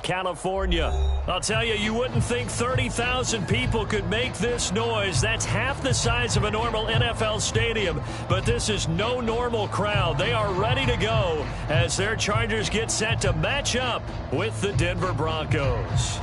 California. I'll tell you, you wouldn't think 30,000 people could make this noise. That's half the size of a normal NFL stadium. But this is no normal crowd. They are ready to go as their Chargers get set to match up with the Denver Broncos.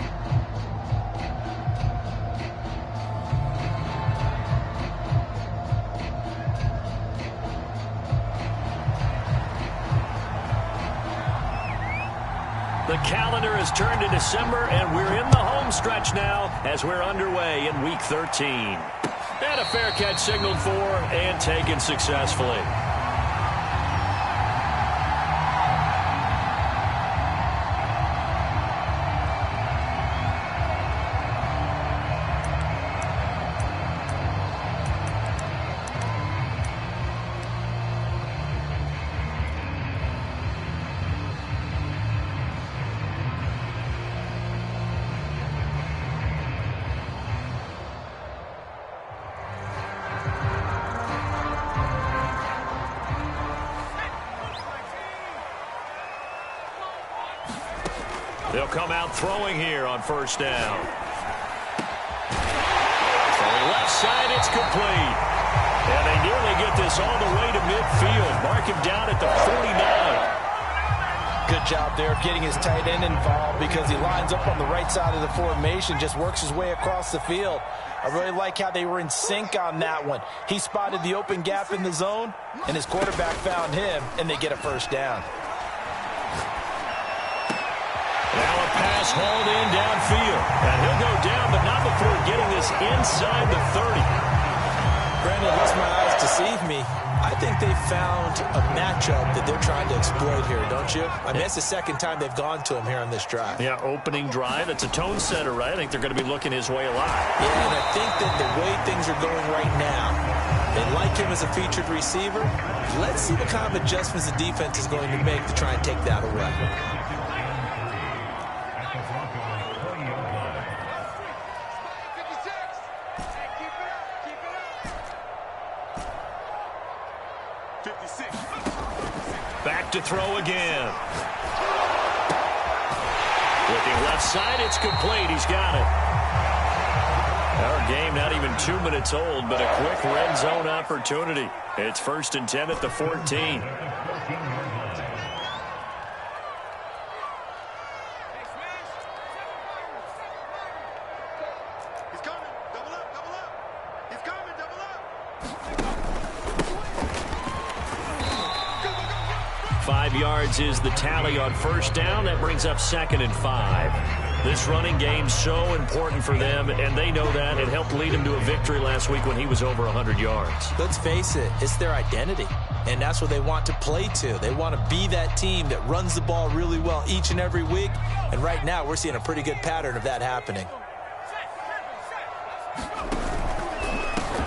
The calendar has turned to December, and we're in the home stretch now as we're underway in Week 13. And a fair catch signaled for and taken successfully. They'll come out throwing here on first down. From the left side, it's complete. And they nearly get this all the way to midfield. Mark him down at the 49. Good job there of getting his tight end involved because he lines up on the right side of the formation, just works his way across the field. I really like how they were in sync on that one. He spotted the open gap in the zone, and his quarterback found him, and they get a first down. Now a pass hauled in downfield. And he'll go down, but not before getting this inside the 30. Brandon, unless my eyes deceive me, I think they found a matchup that they're trying to exploit here, don't you? I mean, that's the second time they've gone to him here on this drive. Yeah, opening drive. It's a tone setter, right? I think they're going to be looking his way a lot. Yeah, and I think that the way things are going right now, they like him as a featured receiver. Let's see what kind of adjustments the defense is going to make to try and take that away. 56. Back to throw again. Looking left side, it's complete. He's got it. Our game not even 2 minutes old, but a quick red zone opportunity. It's 1st and 10 at the 14. He's coming. Double up, double up. He's coming, double up. 5 yards is the tally on first down. That brings up 2nd and 5. This running game's so important for them, and they know that. It helped lead him to a victory last week when he was over 100 yards. Let's face it, it's their identity, and that's what they want to play to. They want to be that team that runs the ball really well each and every week, and right now we're seeing a pretty good pattern of that happening.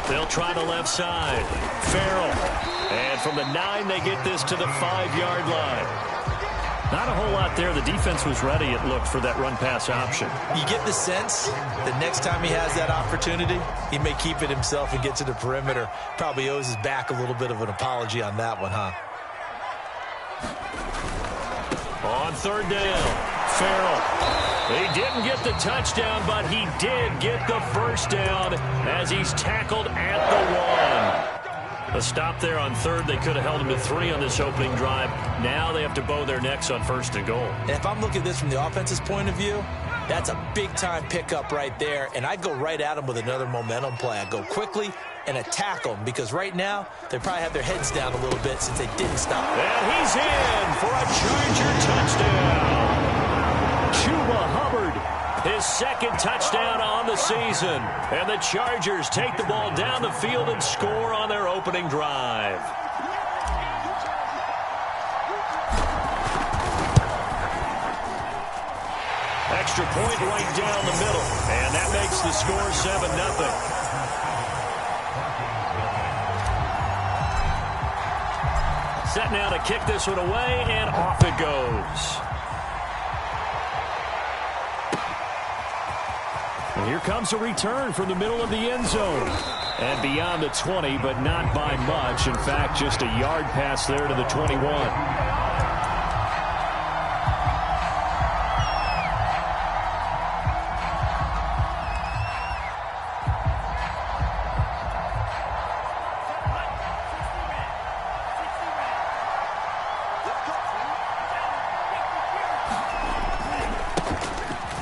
They'll try the left side. Farrell. And from the 9, they get this to the 5-yard line. Not a whole lot there. The defense was ready, it looked, for that run-pass option. You get the sense that next time he has that opportunity, he may keep it himself and get to the perimeter. Probably owes his back a little bit of an apology on that one, huh? On 3rd down, Farrell. He didn't get the touchdown, but he did get the first down as he's tackled at the 1. A stop there on 3rd. They could have held him to 3 on this opening drive. Now they have to bow their necks on 1st and goal. And if I'm looking at this from the offense's point of view, that's a big-time pickup right there, and I'd go right at him with another momentum play. I'd go quickly and attack them because right now they probably have their heads down a little bit since they didn't stop. And he's in for a Charger touchdown. Chuba Hubbard, his 2nd touchdown on the season. And the Chargers take the ball down the field and score on their opening drive. Extra point right down the middle. And that makes the score 7-0. Set now to kick this one away, and off it goes. And here comes a return from the middle of the end zone. And beyond the 20, but not by much. In fact, just a yard pass there to the 21.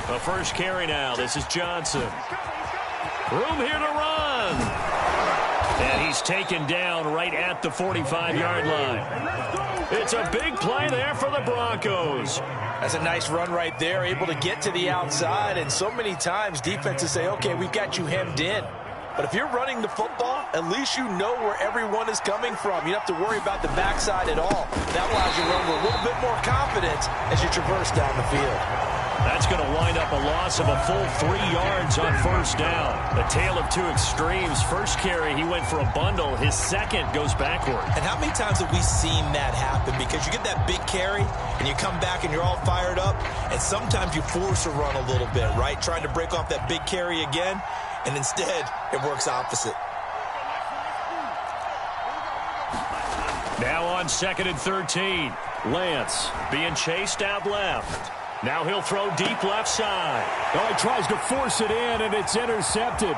The first carry now. This is Johnson. Room here to run. And he's taken down right at the 45-yard line. It's a big play there for the Broncos. That's a nice run right there, able to get to the outside. And so many times defenses say, okay, we've got you hemmed in. But if you're running the football, at least you know where everyone is coming from. You don't have to worry about the backside at all. That allows you to run with a little bit more confidence as you traverse down the field. That's going to wind up a loss of a full 3 yards on first down. A tale of two extremes. First carry, he went for a bundle. His second goes backward. And how many times have we seen that happen? Because you get that big carry, and you come back and you're all fired up, and sometimes you force a run a little bit, right? Trying to break off that big carry again, and instead it works opposite. Now on 2nd and 13. Lance being chased out left. Now he'll throw deep left side. Oh, he tries to force it in, and it's intercepted.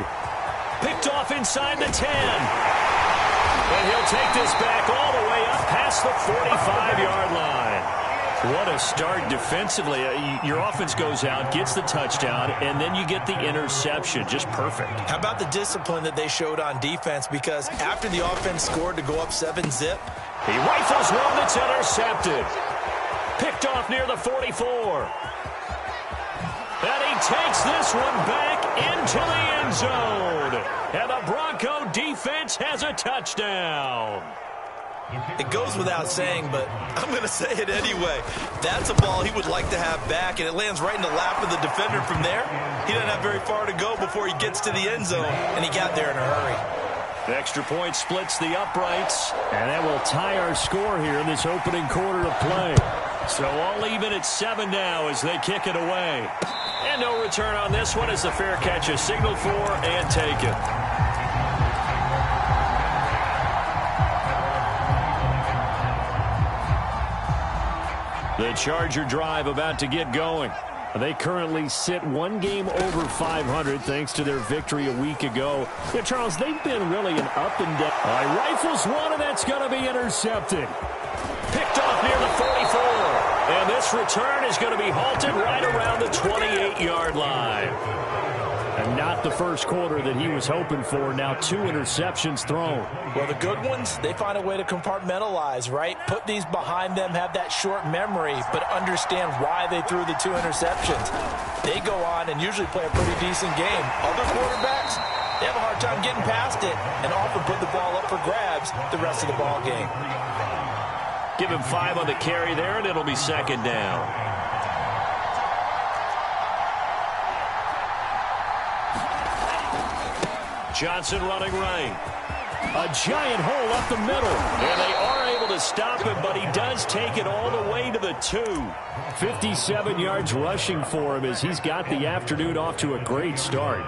Picked off inside the 10. And he'll take this back all the way up past the 45-yard line. What a start defensively. Your offense goes out, gets the touchdown, and then you get the interception. Just perfect. How about the discipline that they showed on defense? Because after the offense scored to go up 7-zip, he rifles one that's intercepted. Picked off near the 44. And he takes this one back into the end zone. And the Bronco defense has a touchdown. It goes without saying, but I'm going to say it anyway. That's a ball he would like to have back, and it lands right in the lap of the defender from there. He doesn't have very far to go before he gets to the end zone, and he got there in a hurry. The extra point splits the uprights, and that will tie our score here in this opening quarter of play. So all even at 7 now as they kick it away. And no return on this one as the fair catch is signaled for and taken. The Charger drive about to get going. They currently sit one game over 500 thanks to their victory a week ago. Yeah, Charles, they've been really an up and down. Rifles one, and that's going to be intercepted. Picked off near the 44. And this return is going to be halted right around the 28-yard line. And not the first quarter that he was hoping for. Now 2 interceptions thrown. Well, the good ones, they find a way to compartmentalize, right? Put these behind them, have that short memory, but understand why they threw the 2 interceptions. They go on and usually play a pretty decent game. Other quarterbacks, they have a hard time getting past it and often put the ball up for grabs the rest of the ball game. Give him 5 on the carry there, and it'll be 2nd down. Johnson running right. A giant hole up the middle. And they are able to stop him, but he does take it all the way to the 2. 57 yards rushing for him as he's got the afternoon off to a great start.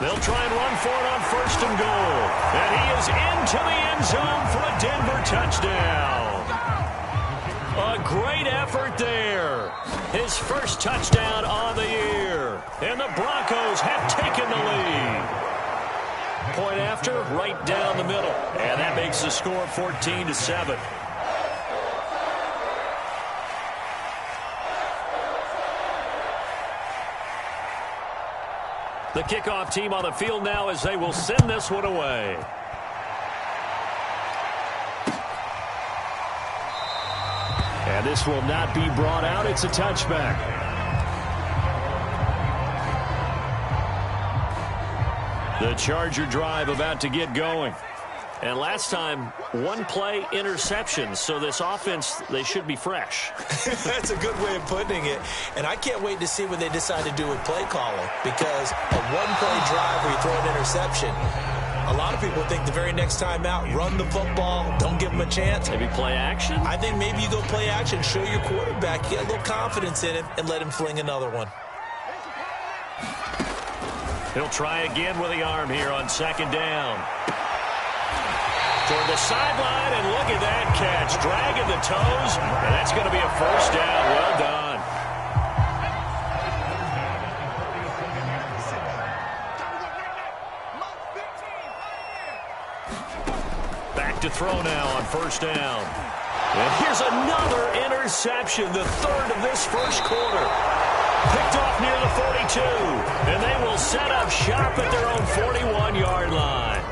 They'll try and run for it on 1st and goal. And he is into the end zone for a Denver touchdown. A great effort there. His first touchdown on the year. And the Broncos have taken the lead. Point after, right down the middle. And that makes the score 14-7. The kickoff team on the field now as they will send this one away. And this will not be brought out. It's a touchback. The Charger drive about to get going. And last time, 1 play interception. So this offense, they should be fresh. That's a good way of putting it. And I can't wait to see what they decide to do with play calling. Because a 1-play drive where you throw an interception, a lot of people think the very next time out, run the football, don't give them a chance. Maybe play action? I think maybe you go play action, show your quarterback, get a little confidence in him, and let him fling another one. He'll try again with the arm here on 2nd down. Toward the sideline, and look at that catch. Dragging the toes, and that's going to be a 1st down. Well done. throw now on first down. And here's another interception, the third of this first quarter. Picked off near the 42, and they will set up shop at their own 41-yard line.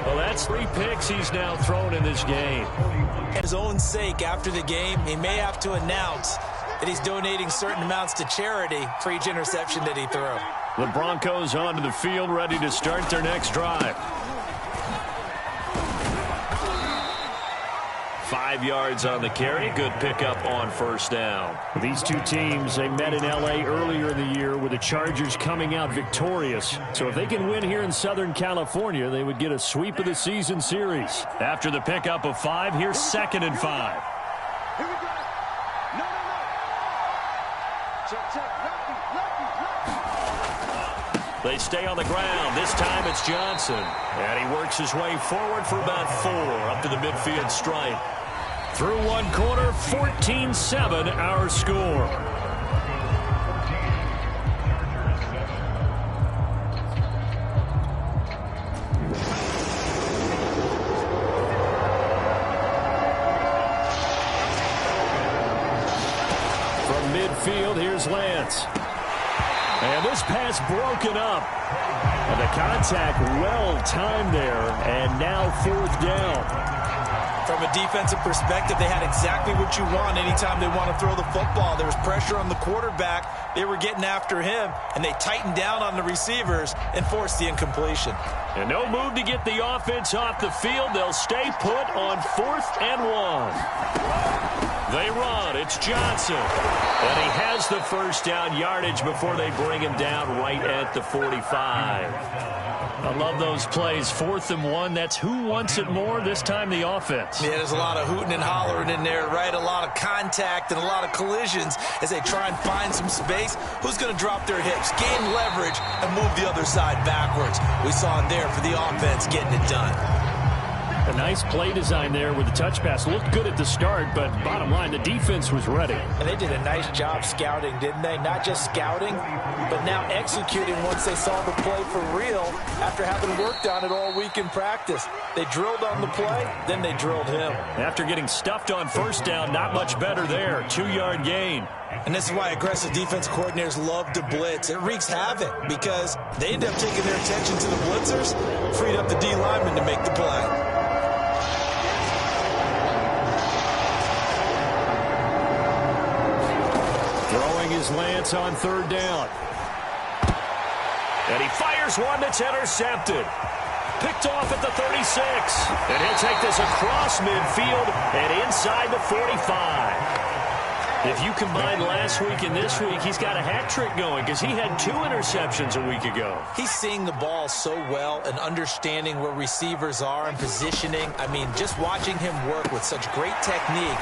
Well, that's 3 picks he's now thrown in this game. For his own sake, after the game, he may have to announce that he's donating certain amounts to charity for each interception that he threw. The Broncos onto the field, ready to start their next drive. 5 yards on the carry. Good pickup on first down. These two teams, they met in L.A. earlier in the year with the Chargers coming out victorious. So if they can win here in Southern California, they would get a sweep of the season series. After the pickup of 5, here's 2nd and 5. Here we go. No. Check. They stay on the ground. This time it's Johnson. And he works his way forward for about 4 up to the midfield stripe. Through one quarter, 14-7 our score. From midfield, here's Lance. And this pass broken up. And the contact well timed there. And now 4th down. From a defensive perspective, they had exactly what you want anytime they want to throw the football. There was pressure on the quarterback. They were getting after him, and they tightened down on the receivers and forced the incompletion. And no move to get the offense off the field. They'll stay put on 4th and 1. They run. It's Johnson. And he has the first down yardage before they bring him down right at the 45. I love those plays. 4th and 1. That's who wants it more, this time the offense. Yeah, there's a lot of hooting and hollering in there, right? A lot of contact and a lot of collisions as they try and find some space. Who's going to drop their hips, gain leverage, and move the other side backwards? We saw him there for the offense getting it done. A nice play design there with the touch pass. Looked good at the start, but bottom line, the defense was ready. And they did a nice job scouting, didn't they? Not just scouting, but now executing once they saw the play for real after having worked on it all week in practice. They drilled on the play, then they drilled him. After getting stuffed on first down, not much better there. 2-yard gain. And this is why aggressive defense coordinators love to blitz. It wreaks havoc because they end up taking their attention to the blitzers, freed up the D lineman to make the play. Lance on 3rd down. And he fires one that's intercepted. Picked off at the 36. And he'll take this across midfield and inside the 45. If you combine last week and this week, he's got a hat trick going because he had 2 interceptions a week ago. He's seeing the ball so well and understanding where receivers are and positioning. I mean, just watching him work with such great technique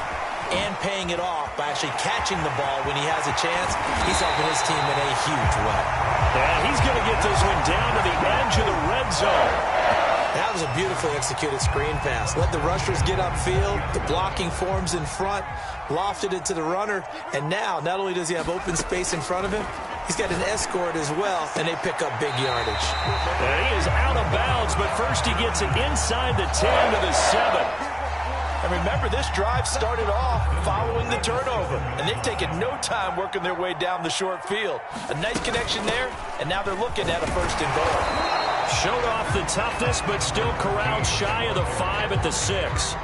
and paying it off by actually catching the ball when he has a chance, he's helping his team in a huge way. And he's going to get this one down to the edge of the red zone. That was a beautifully executed screen pass. Let the rushers get upfield. The blocking forms in front. Lofted it to the runner. And now, not only does he have open space in front of him, he's got an escort as well, and they pick up big yardage. And he is out of bounds, but first he gets it inside the 10 to the 7. And remember, this drive started off following the turnover, and they've taken no time working their way down the short field. A nice connection there, and now they're looking at a 1st and goal. Showed off the toughness, but still corralled shy of the 5 at the 6.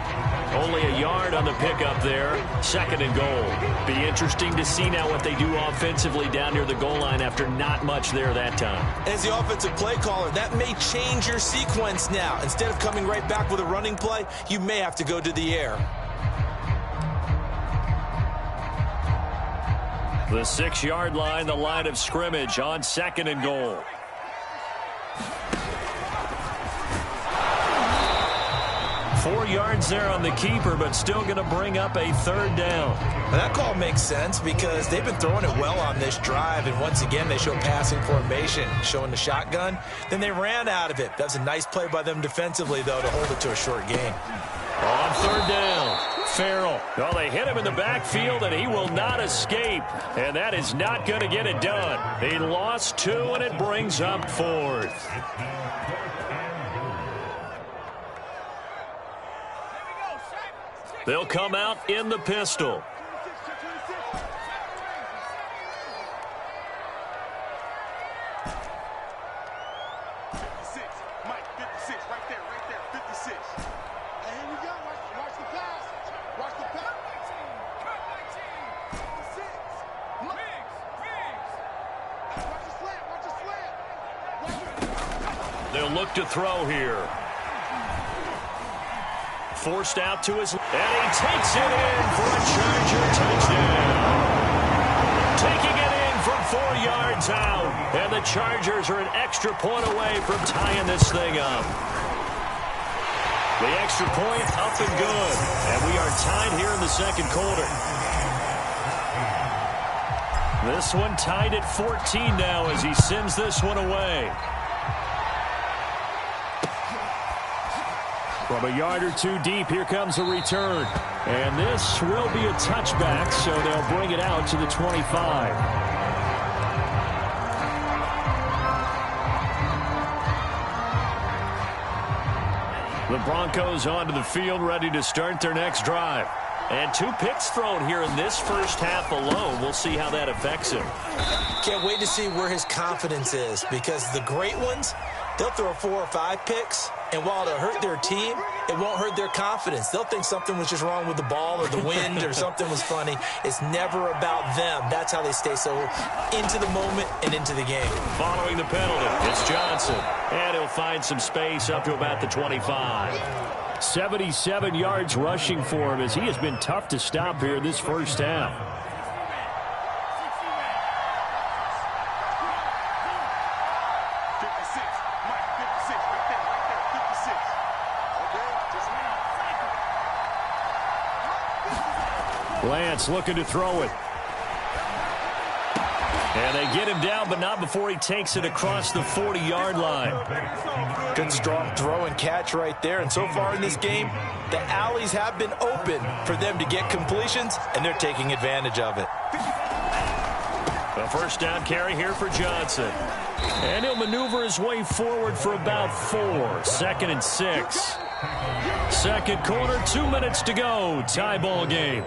Only a yard on the pickup there. 2nd and goal. Be interesting to see now what they do offensively down near the goal line after not much there that time. As the offensive play caller, that may change your sequence now. Instead of coming right back with a running play, you may have to go to the air. The 6-yard line, the line of scrimmage on 2nd and goal. Four yards there on the keeper, but still going to bring up a 3rd down. Now that call makes sense because they've been throwing it well on this drive, and once again they show passing formation, showing the shotgun. Then they ran out of it. That was a nice play by them defensively, though, to hold it to a short gain. On 3rd down, Farrell. Well, they hit him in the backfield, and he will not escape. And that is not going to get it done. He lost 2, and it brings up 4th. They'll come out in the pistol. They'll look to throw here. Forced out to his... And he takes it in for a Charger touchdown. Taking it in from 4 yards out. And the Chargers are an extra point away from tying this thing up. The extra point up and good. And we are tied here in the second quarter. This one tied at 14 now as he sends this one away. From a yard or two deep, here comes a return. And this will be a touchback, so they'll bring it out to the 25. The Broncos onto the field, ready to start their next drive. And 2 picks thrown here in this first half alone. We'll see how that affects him. Can't wait to see where his confidence is, because the great ones, they'll throw 4 or 5 picks, and while it'll hurt their team, it won't hurt their confidence. They'll think something was just wrong with the ball or the wind or something was funny. It's never about them. That's how they stay so into the moment and into the game. Following the penalty, it's Johnson. And he'll find some space up to about the 25. 77 yards rushing for him as he has been tough to stop here this first half. Lance looking to throw it. And they get him down, but not before he takes it across the 40-yard line. Good, strong throw and catch right there. And so far in this game, the alleys have been open for them to get completions, and they're taking advantage of it. A first down carry here for Johnson. And he'll maneuver his way forward for about 4. 2nd and 6. Second quarter, 2 minutes to go. Tie ball game.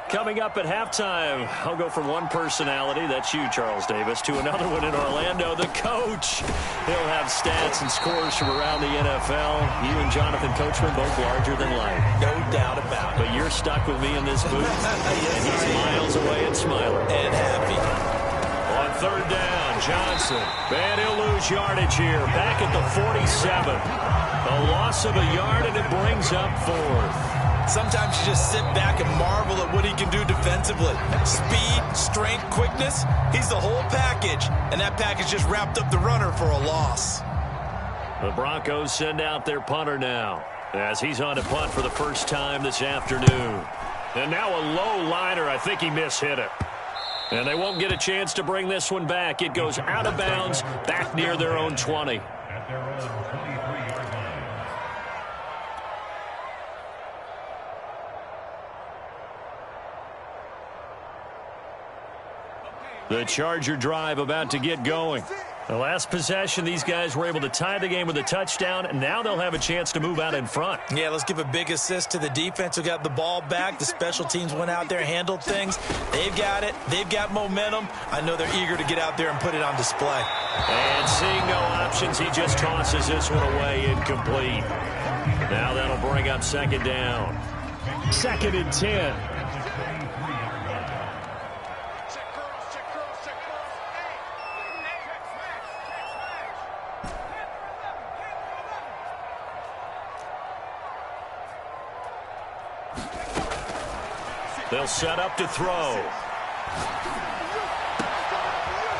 Coming up at halftime, I'll go from one personality, that's you, Charles Davis, to another one in Orlando, the coach. He'll have stats and scores from around the NFL. You and Jonathan Coachman both larger than life. No doubt about it. But you're stuck with me in this booth, and he's miles away and smiling. And happy. On third down, Johnson. And he'll lose yardage here, back at the 47. A loss of a yard, and it brings up 4th. Sometimes you just sit back and marvel at what he can do defensively. Speed, strength, quickness, he's the whole package. And that package just wrapped up the runner for a loss. The Broncos send out their punter now, as he's on to punt for the first time this afternoon. And now a low liner. I think he mishit it. And they won't get a chance to bring this one back. It goes out of bounds, back near their own 20. The Charger drive about to get going. The last possession, these guys were able to tie the game with a touchdown, and now they'll have a chance to move out in front. Yeah, let's give a big assist to the defense who got the ball back. The special teams went out there, handled things. They've got it. They've got momentum. I know they're eager to get out there and put it on display. And seeing no options, he just tosses this one away incomplete. Now that'll bring up second down. 2nd and 10. They'll set up to throw.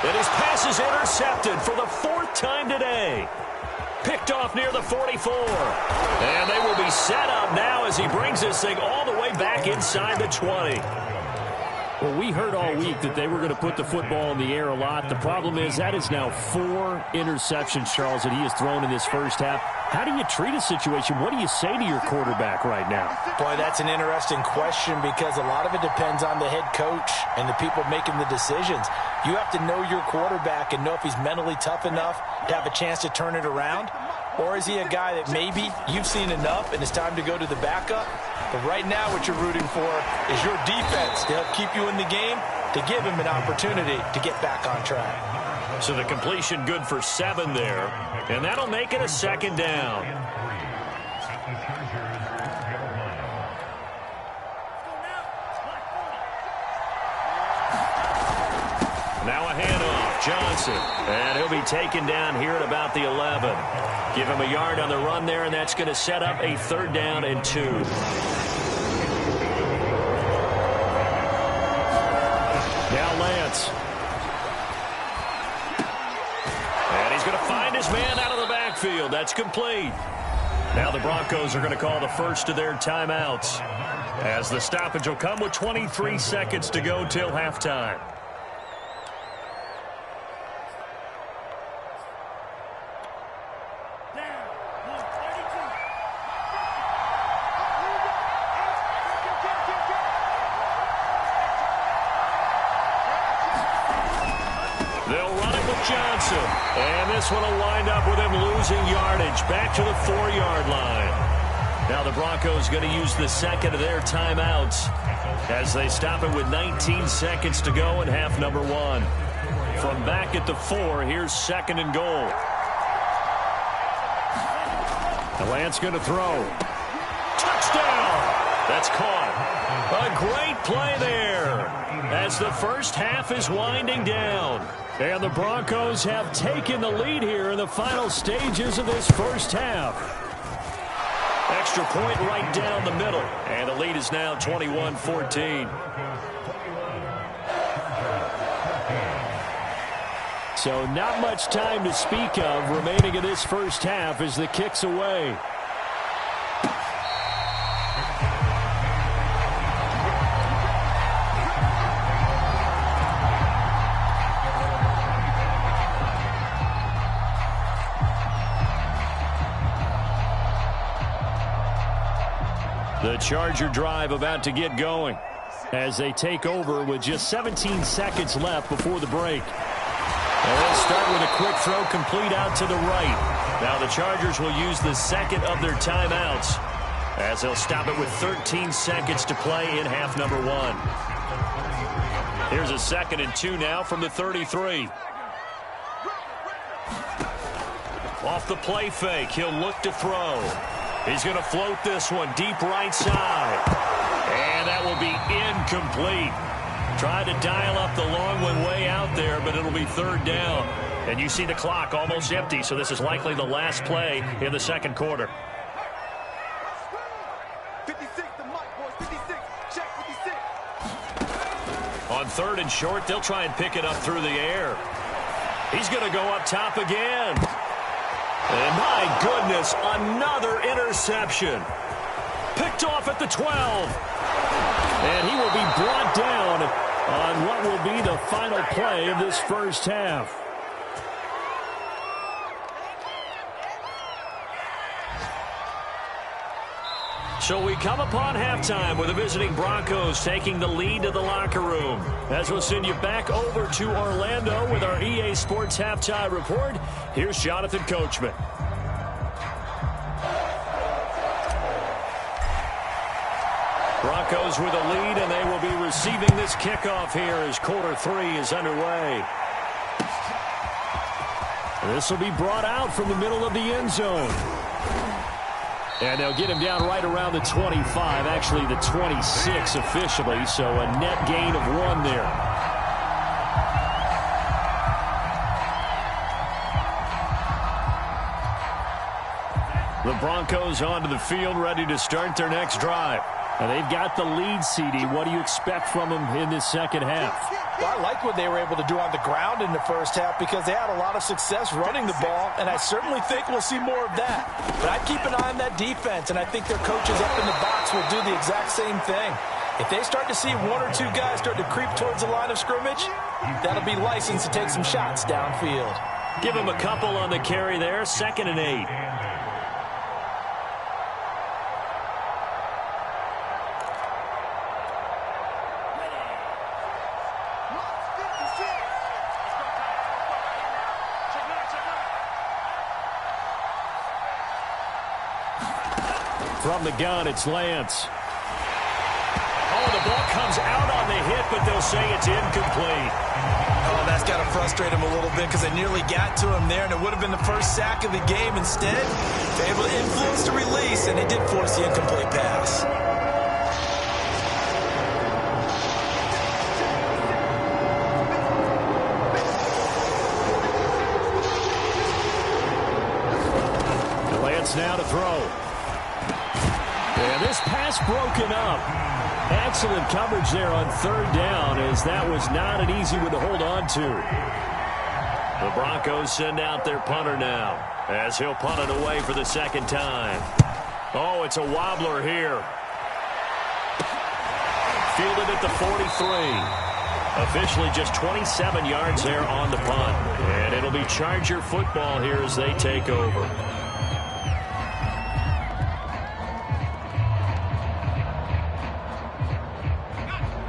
And his pass is intercepted for the 4th time today. Picked off near the 44. And they will be set up now as he brings this thing all the way back inside the 20. Well, we heard all week that they were going to put the football in the air a lot. The problem is that is now 4 interceptions, Charles, that he has thrown in this first half. How do you treat a situation? What do you say to your quarterback right now? Boy, that's an interesting question because a lot of it depends on the head coach and the people making the decisions. You have to know your quarterback and know if he's mentally tough enough to have a chance to turn it around. Or is he a guy that maybe you've seen enough and it's time to go to the backup? But right now what you're rooting for is your defense to help keep you in the game, to give him an opportunity to get back on track. So the completion good for 7 there, and that'll make it a 2nd down. Now a handoff, Johnson, and he'll be taken down here at about the 11. Give him a yard on the run there, and that's going to set up a 3rd down and 2. Now Lance. And he's going to find his man out of the backfield. That's complete. Now the Broncos are going to call the first of their timeouts, as the stoppage will come with 23 seconds to go till halftime. Johnson, and this one will wind up with him losing yardage back to the 4-yard line. Now the Broncos going to use the second of their timeouts as they stop it with 19 seconds to go in half number 1. From back at the 4, here's 2nd and goal. The Lance going to throw. Touchdown! That's caught. A great play there as the first half is winding down. And the Broncos have taken the lead here in the final stages of this first half. Extra point right down the middle. And the lead is now 21-14. So not much time to speak of remaining in this first half as the kick's away. The Charger drive about to get going as they take over with just 17 seconds left before the break. And they'll start with a quick throw complete out to the right. Now the Chargers will use the second of their timeouts as they'll stop it with 13 seconds to play in half number 1. Here's a 2nd and 2 now from the 33. Off the play fake, he'll look to throw. He's going to float this one deep right side. And that will be incomplete. Tried to dial up the long one way out there, but it'll be 3rd down. And you see the clock almost empty, so this is likely the last play in the 2nd quarter. 56, the mic, boys, 56. Check 56. On 3rd and short, they'll try and pick it up through the air. He's going to go up top again. And my goodness, another interception. Picked off at the 12. And he will be brought down on what will be the final play of this first half. So we come upon halftime with the visiting Broncos taking the lead to the locker room. As we'll send you back over to Orlando with our EA Sports Halftime Report, here's Jonathan Coachman. Broncos with a lead, and they will be receiving this kickoff here as quarter 3 is underway. This will be brought out from the middle of the end zone. And they'll get him down right around the 25, actually the 26 officially, so a net gain of 1 there. The Broncos onto the field, ready to start their next drive. And they've got the lead, CD. What do you expect from them in this second half? Well, I like what they were able to do on the ground in the first half because they had a lot of success running the ball, and I certainly think we'll see more of that. But I'd keep an eye on that defense, and I think their coaches up in the box will do the exact same thing. If they start to see 1 or 2 guys start to creep towards the line of scrimmage, that'll be licensed to take some shots downfield. Give him a couple on the carry there, 2nd and 8. From the gun, it's Lance. Oh, the ball comes out on the hit, but they'll say it's incomplete. Oh, that's got to frustrate him a little bit because they nearly got to him there, and it would have been the first sack of the game. Instead, they're able to influence the release, and they did force the incomplete pass. Lance now to throw. And this pass broken up. Excellent coverage there on third down, as that was not an easy one to hold on to. The Broncos send out their punter now, as he'll punt it away for the second time. Oh, it's a wobbler here. Fielded at the 43. Officially just 27 yards there on the punt. And it'll be Charger football here as they take over.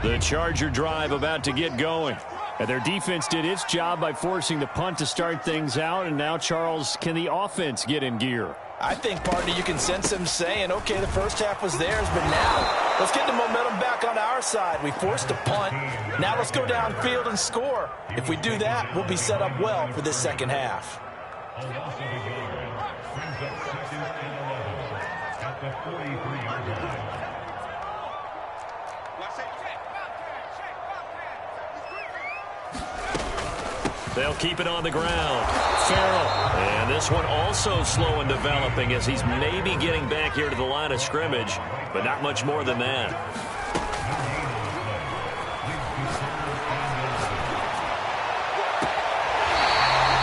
The Charger drive about to get going. And their defense did its job by forcing the punt to start things out. And now, Charles, can the offense get in gear? I think, partner, you can sense them saying, okay, the first half was theirs, but now let's get the momentum back on our side. We forced a punt. Now let's go downfield and score. If we do that, we'll be set up well for this second half. They'll keep it on the ground. Farrell. And this one also slow in developing as he's maybe getting back here to the line of scrimmage, but not much more than that.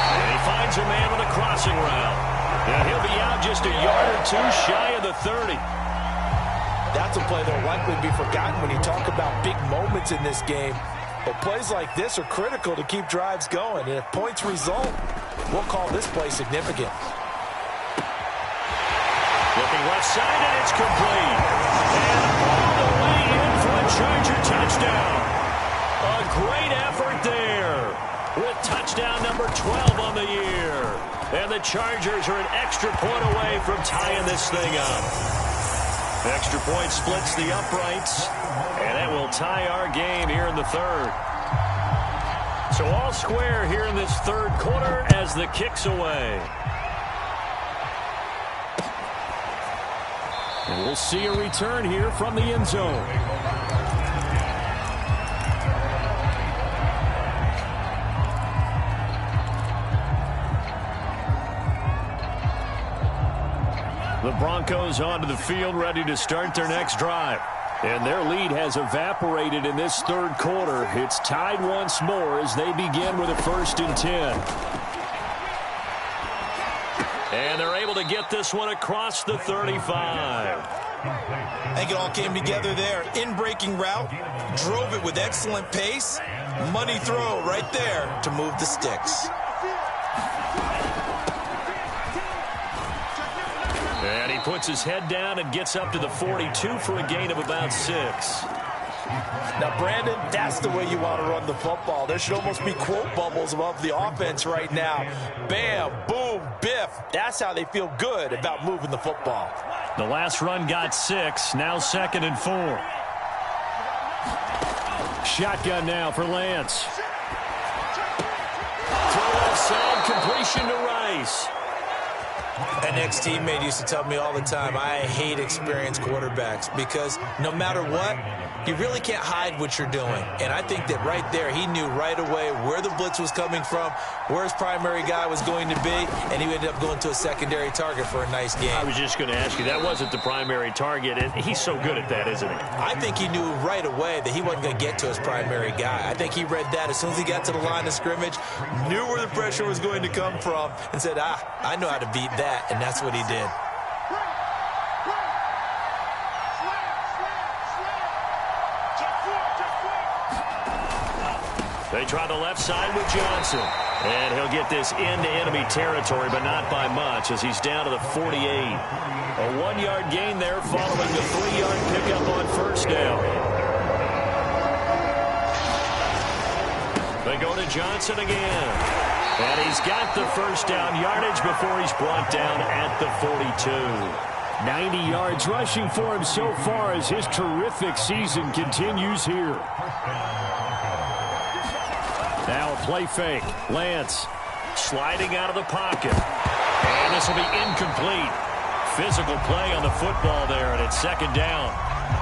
And he finds a man with a crossing route. And he'll be out just a yard or two shy of the 30. That's a play that will likely be forgotten when you talk about big moments in this game. But plays like this are critical to keep drives going. And if points result, we'll call this play significant. Looking left side, and it's complete. And all the way in for a Charger touchdown. A great effort there with touchdown number 12 on the year. And the Chargers are an extra point away from tying this thing up. Extra point splits the uprights, and that will tie our game here in the third. So all square here in this third quarter as the kick's away. And we'll see a return here from the end zone. The Broncos onto the field, ready to start their next drive. And their lead has evaporated in this third quarter. It's tied once more as they begin with a 1st and 10. And they're able to get this one across the 35. I think it all came together there. In-breaking route, drove it with excellent pace. Money throw right there to move the sticks. And he puts his head down and gets up to the 42 for a gain of about 6. Now, Brandon, that's the way you want to run the football. There should almost be quote bubbles above the offense right now. Bam, boom, biff. That's how they feel good about moving the football. The last run got 6, now 2nd and 4. Shotgun now for Lance. Throw outside, completion to Rice. An ex-teammate used to tell me all the time, I hate experienced quarterbacks because no matter what, you really can't hide what you're doing. And I think that right there, he knew right away where the blitz was coming from, where his primary guy was going to be, and he ended up going to a secondary target for a nice game. I was just going to ask you, that wasn't the primary target, and he's so good at that, isn't he? I think he knew right away that he wasn't going to get to his primary guy. I think he read that as soon as he got to the line of scrimmage, knew where the pressure was going to come from, and said, I know how to beat that, and that's what he did. They try the left side with Johnson. And he'll get this into enemy territory, but not by much as he's down to the 48. A 1-yard gain there following the 3-yard pickup on first down. They go to Johnson again. And he's got the first down yardage before he's brought down at the 42. 90 yards rushing for him so far as his terrific season continues here. Now a play fake. Lance sliding out of the pocket. And this will be incomplete. Physical play on the football there, and it's second down.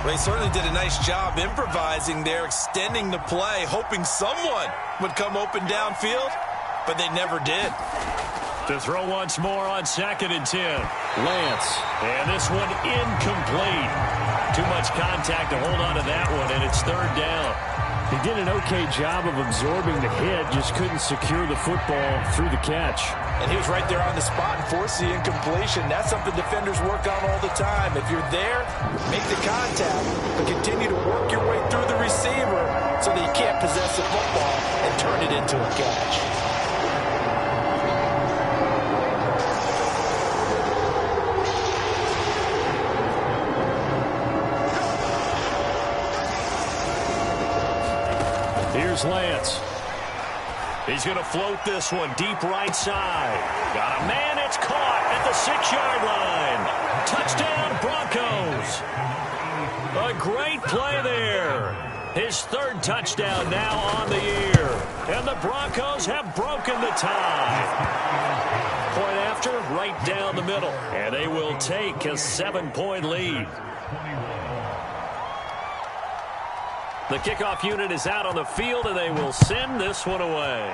They certainly did a nice job improvising there, extending the play, hoping someone would come open downfield, but they never did. To throw once more on 2nd and 10. Lance. And this one incomplete. Too much contact to hold on to that one, and it's third down. He did an okay job of absorbing the hit, just couldn't secure the football through the catch. And he was right there on the spot and forced the incompletion. That's something defenders work on all the time. If you're there, make the contact, but continue to work your way through the receiver so that you can't possess the football and turn it into a catch. Here's Lance. He's going to float this one deep right side. Got a man. It's caught at the 6-yard line. Touchdown, Broncos. A great play there. His third touchdown now on the year. And the Broncos have broken the tie. Point after, right down the middle. And they will take a 7-point lead. The kickoff unit is out on the field, and they will send this one away.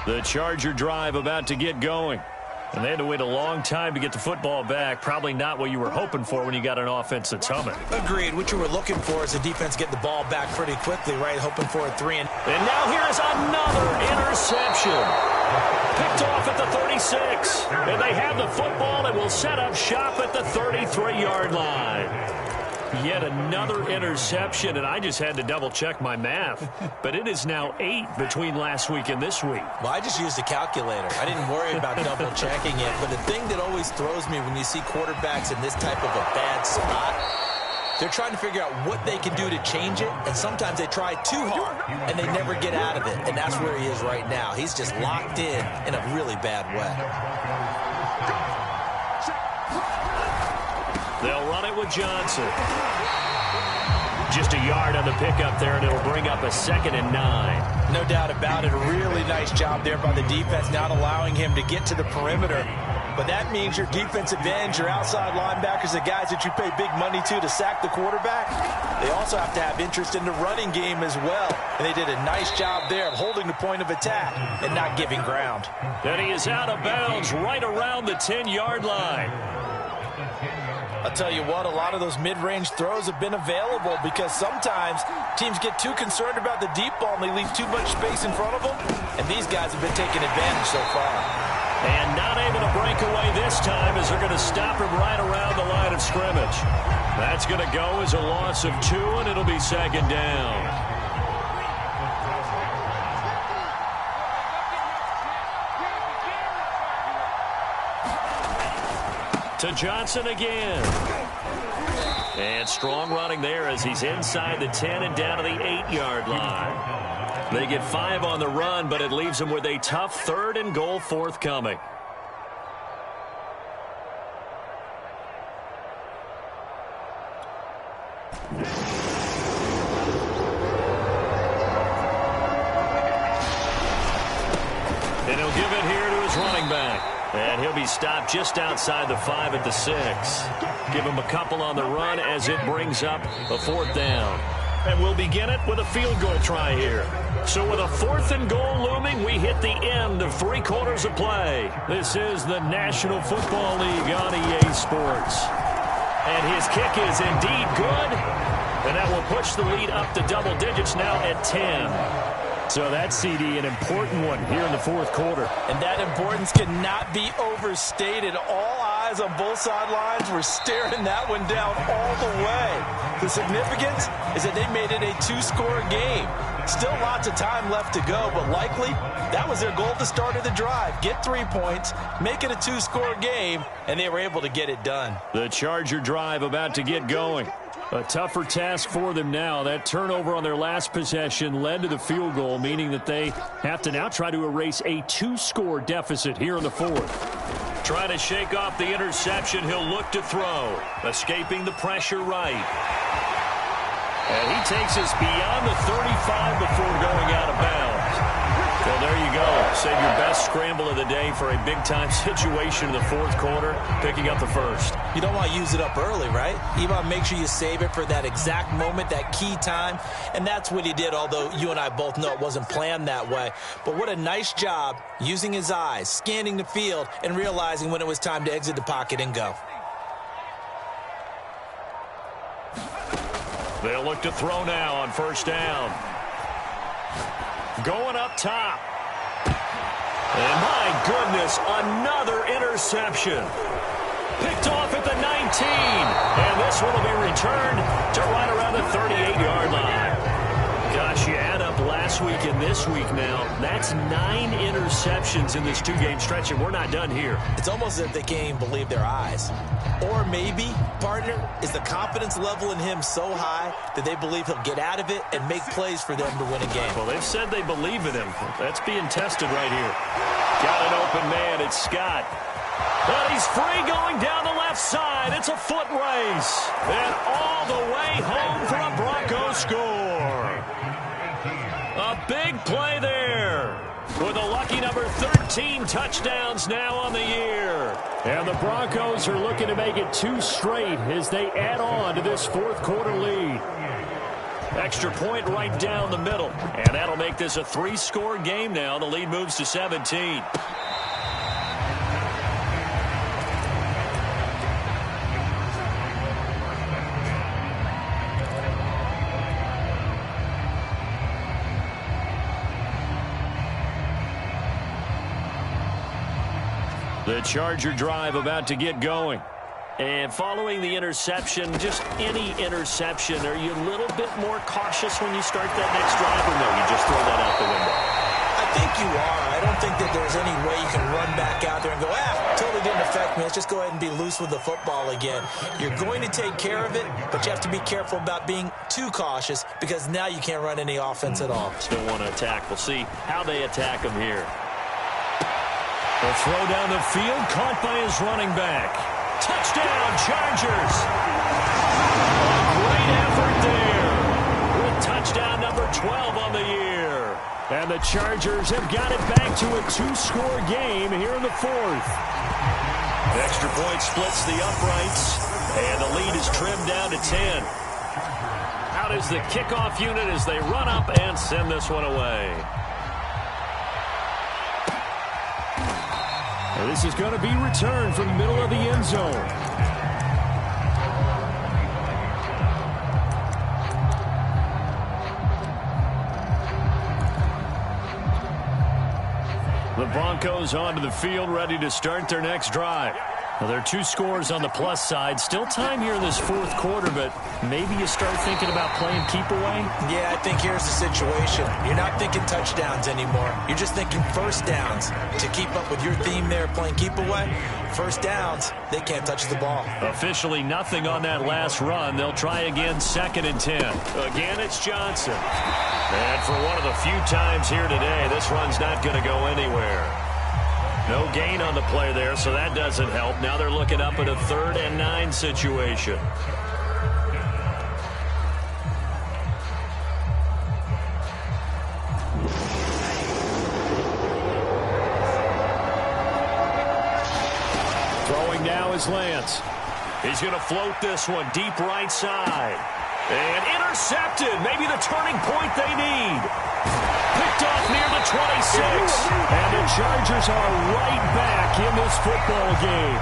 The Charger drive about to get going. And they had to wait a long time to get the football back. Probably not what you were hoping for when you got an offense that's humming. Agreed. What you were looking for is the defense getting the ball back pretty quickly, right? Hoping for a 3 and... And now here's another interception. Picked off at the 36. And they have the football and will set up shop at the 33-yard line. Yet another interception, and I just had to double-check my math. But it is now 8 between last week and this week. Well, I just used a calculator. I didn't worry about double-checking it. But the thing that always throws me when you see quarterbacks in this type of a bad spot, they're trying to figure out what they can do to change it, and sometimes they try too hard, and they never get out of it. And that's where he is right now. He's just locked in a really bad way. They'll run it with Johnson. Just a yard on the pickup there, and it'll bring up a 2nd and 9. No doubt about it. A really nice job there by the defense, not allowing him to get to the perimeter. But that means your defensive ends, your outside linebackers, the guys that you pay big money to sack the quarterback, they also have to have interest in the running game as well. And they did a nice job there of holding the point of attack and not giving ground. And he is out of bounds right around the 10-yard line. I'll tell you what, a lot of those mid-range throws have been available because sometimes teams get too concerned about the deep ball and they leave too much space in front of them. And these guys have been taking advantage so far. And not able to break away this time as they're going to stop him right around the line of scrimmage. That's going to go as a loss of 2, and it'll be 2nd down. To Johnson again. And strong running there as he's inside the 10 and down to the 8-yard line. They get 5 on the run, but it leaves them with a tough 3rd and goal forthcoming. And he'll give it here to his running back. And he'll be stopped just outside the 5 at the 6. Give him a couple on the run as it brings up a 4th down. And we'll begin it with a field goal try here. So with a 4th and goal looming, we hit the end of 3 quarters of play. This is the National Football League on EA Sports. And his kick is indeed good. And that will push the lead up to double digits now at 10. So that, CD, an important one here in the 4th quarter. And that importance cannot be overstated. All eyes guys on both sidelines were staring that one down all the way. The significance is that they made it a 2-score game. Still lots of time left to go, but likely that was their goal at the start of the drive. Get 3 points, make it a 2-score game, and they were able to get it done. The Charger drive about to get going. A tougher task for them now. That turnover on their last possession led to the field goal, meaning that they have to now try to erase a 2-score deficit here in the fourth. Trying to shake off the interception, he'll look to throw. Escaping the pressure right. And he takes us beyond the 35 before going out of bounds. Well, there you go. Save your best scramble of the day for a big-time situation in the fourth quarter, picking up the first. You don't want to use it up early, right? You want to make sure you save it for that exact moment, that key time. And that's what he did, although you and I both know it wasn't planned that way. But what a nice job using his eyes, scanning the field, and realizing when it was time to exit the pocket and go. They'll look to throw now on first down. Going up top. And my goodness, another interception. Picked off at the 19. And this one will be returned to right around the 38-yard line. Gosh, you add up last week and this week now. That's 9 interceptions in this 2-game stretch, and we're not done here. It's almost as if they can't even believe their eyes. Or maybe, partner, is the confidence level in him so high that they believe he'll get out of it and make plays for them to win a game. Well, they've said they believe in him. That's being tested right here. Got an open man. It's Scott. But he's free going down the left side. It's a foot race. And all the way home for a Broncos score. A big play there. With a lucky number 13 touchdowns now on the year. And the Broncos are looking to make it 2 straight as they add on to this fourth quarter lead. Extra point right down the middle. And that'll make this a 3-score game now. The lead moves to 17. The Charger drive about to get going. And following the interception, just any interception, are you a little bit more cautious when you start that next drive, or no, you just throw that out the window? I think you are. I don't think that there's any way you can run back out there and go, totally didn't affect me. Let's just go ahead and be loose with the football again. You're going to take care of it, but you have to be careful about being too cautious because now you can't run any offense at all. Still want to attack. We'll see how they attack him here. The throw down the field, caught by his running back. Touchdown, Chargers. A great effort there with touchdown number 12 on the year. And the Chargers have got it back to a 2-score game here in the fourth. Extra point splits the uprights, and the lead is trimmed down to 10. Out is the kickoff unit as they run up and send this one away. This is going to be returned from the middle of the end zone. The Broncos onto the field, ready to start their next drive. Well, there are 2 scores on the plus side. Still time here in this fourth quarter, but maybe you start thinking about playing keep away? Yeah, I think here's the situation. You're not thinking touchdowns anymore. You're just thinking first downs. To keep up with your theme there, playing keep away, first downs, they can't touch the ball. Officially nothing on that last run. They'll try again, 2nd and 10. Again, it's Johnson. And for one of the few times here today, this run's not going to go anywhere. No gain on the play there, so that doesn't help. Now they're looking up at a 3rd and 9 situation. Throwing now is Lance. He's going to float this one deep right side. And intercepted. Maybe the turning point they need. Picked off near the 26. And the Chargers are right back in this football game.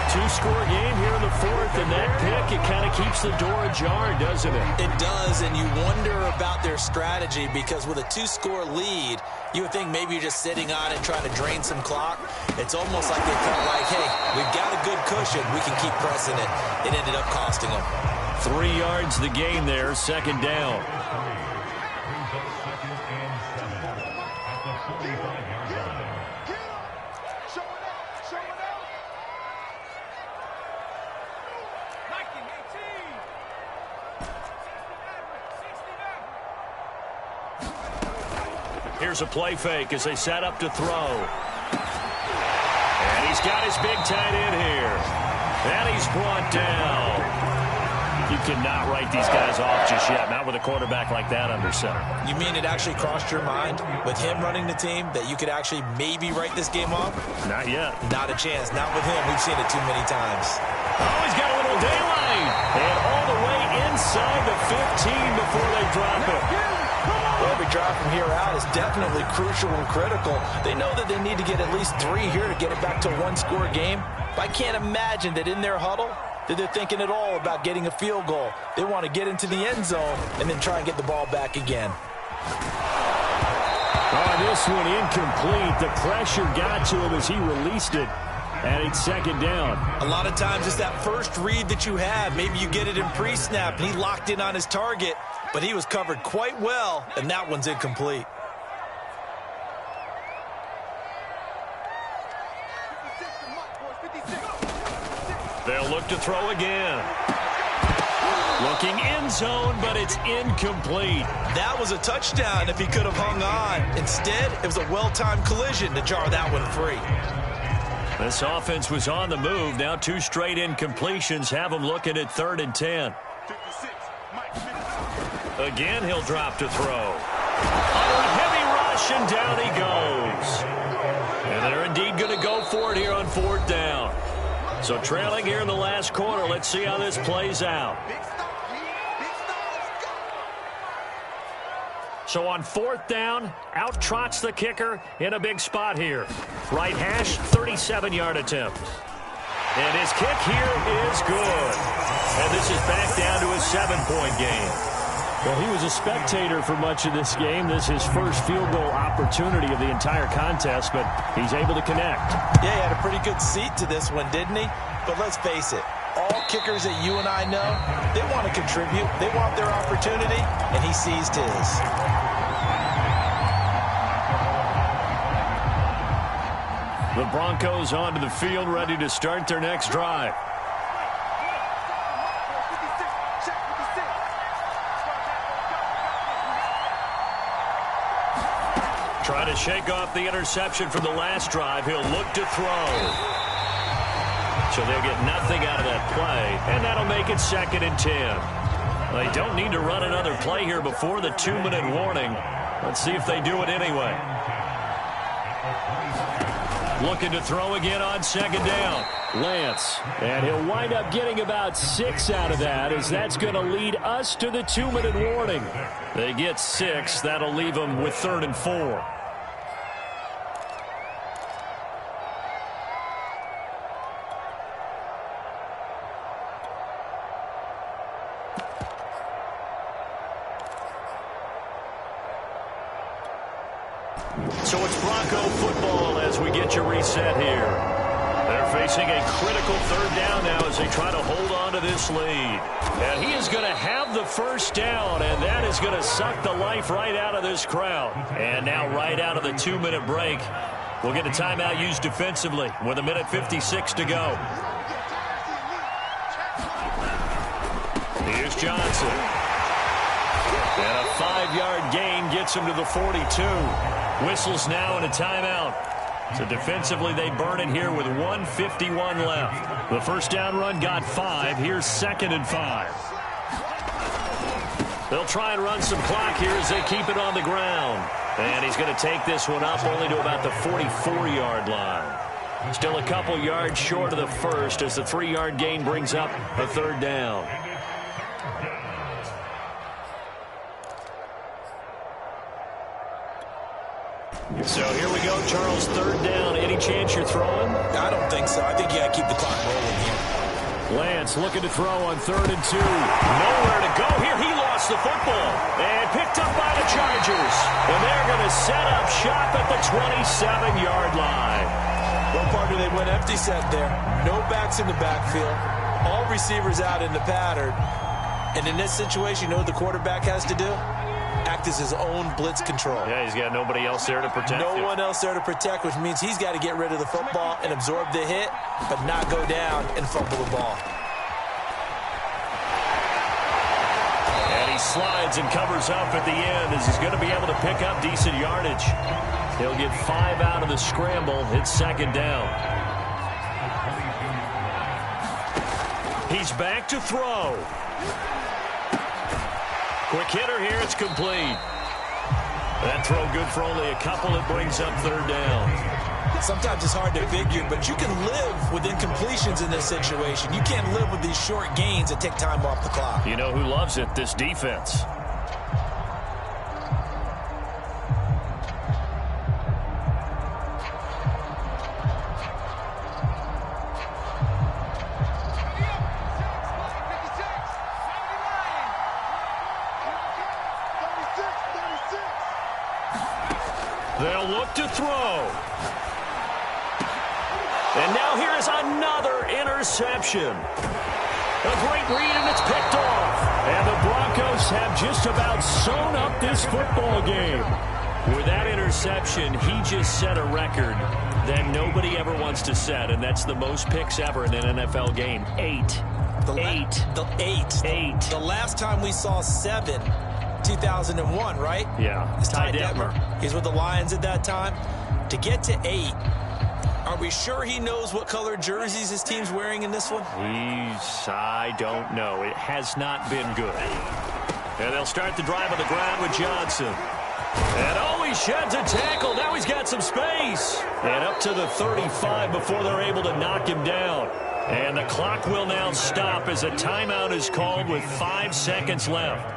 Two-score game here in the fourth, and that pick, it kind of keeps the door ajar, doesn't it? It does, and you wonder about their strategy because with a two-score lead, you would think maybe you're just sitting on it trying to drain some clock. It's almost like they felt like, hey, we've got a good cushion. We can keep pressing it. It ended up costing them. 3 yards the gain there, second down. Here's a play fake as they set up to throw. And he's got his big tight end here. And he's brought down. You cannot write these guys off just yet, not with a quarterback like that under center. You mean it actually crossed your mind with him running the team that you could actually maybe write this game off? Not yet. Not a chance. Not with him. We've seen it too many times. Oh, he's got a little daylight. And all the way inside the 15 before they drop it. Every drive from here out is definitely crucial and critical. They know that they need to get at least 3 here to get it back to a one-score game. But I can't imagine that in their huddle that they're thinking at all about getting a field goal. They want to get into the end zone and then try and get the ball back again. Oh, this one incomplete. The pressure got to him as he released it. And it's second down. A lot of times it's that first read that you have. Maybe you get it in pre-snap, and he locked in on his target, but he was covered quite well, and that one's incomplete. They'll look to throw again. Looking end zone, but it's incomplete. That was a touchdown if he could have hung on. Instead, it was a well-timed collision to jar that one free. This offense was on the move. Now 2 straight incompletions have them looking at 3rd and 10. Again, he'll drop to throw. Under a heavy rush, and down he goes. And they're indeed going to go for it here on 4th down. So trailing here in the last quarter. Let's see how this plays out. So on 4th down, out trots the kicker in a big spot here. Right hash, 37-yard attempt. And his kick here is good. And this is back down to a 7-point game. Well, he was a spectator for much of this game. This is his first field goal opportunity of the entire contest, but he's able to connect. Yeah, he had a pretty good seat to this one, didn't he? But let's face it, all kickers that you and I know, they want to contribute. They want their opportunity, and he seized his. The Broncos onto the field, ready to start their next drive. Trying to shake off the interception from the last drive. He'll look to throw. So they'll get nothing out of that play, and that'll make it 2nd and 10. They don't need to run another play here before the 2-minute warning. Let's see if they do it anyway. Looking to throw again on 2nd down. Lance, and he'll wind up getting about 6 out of that, as that's going to lead us to the 2-minute warning. They get 6. That'll leave them with 3rd and 4. So it's Bronco football as we get you reset here. They're facing a critical 3rd down now as they try to hold on to this lead. And he is going to have the 1st down, and that is going to suck the life right out of this crowd. And now right out of the 2-minute break, we'll get a timeout used defensively with 1:56 to go. Here's Johnson. And a 5-yard gain gets him to the 42. Whistles now and a timeout. So defensively, they burn it here with 1:51 left. The 1st down run got 5. Here's 2nd and 5. They'll try and run some clock here as they keep it on the ground. And he's going to take this one up only to about the 44-yard line. Still a couple yards short of the 1st as the 3-yard gain brings up a 3rd down. So here we go, Charles, third down. Any chance you're throwing? I don't think so. I think you got to keep the clock rolling here. Lance looking to throw on 3rd and 2. Nowhere to go here. He lost the football. And picked up by the Chargers. And they're going to set up shop at the 27-yard line. One partner, they went empty set there. No backs in the backfield. All receivers out in the pattern. And in this situation, you know what the quarterback has to do? Act as his own blitz control. Yeah, he's got nobody else there to protect No one else there to protect, which means he's got to get rid of the football and absorb the hit, but not go down and fumble the ball. And he slides and covers up at the end as he's going to be able to pick up decent yardage. He'll get 5 out of the scramble. It's 2nd down. He's back to throw. Quick hitter here. It's complete. That throw good for only a couple. It brings up 3rd down. Sometimes it's hard to figure, but you can live with incompletions in this situation. You can't live with these short gains that take time off the clock. You know who loves it? This defense. They'll look to throw. And now here is another interception. A great read, and it's picked off. And the Broncos have just about sewn up this football game. With that interception, he just set a record that nobody ever wants to set, and that's the most picks ever in an NFL game. 8. The last time we saw 7, 2001, right? Yeah. It's Ty Detmer. He's with the Lions at that time. To get to 8, are we sure he knows what color jerseys his team's wearing in this one? I don't know. It has not been good. And they'll start the drive on the ground with Johnson. And oh, he sheds a tackle. Now he's got some space. And up to the 35 before they're able to knock him down. And the clock will now stop as a timeout is called with 5 seconds left.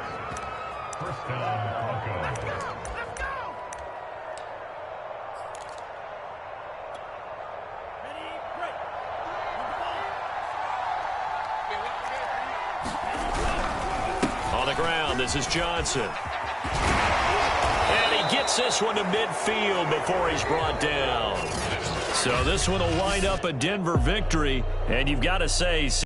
On the ground, this is Johnson. And he gets this one to midfield before he's brought down. So this one will wind up a Denver victory, and you've got to say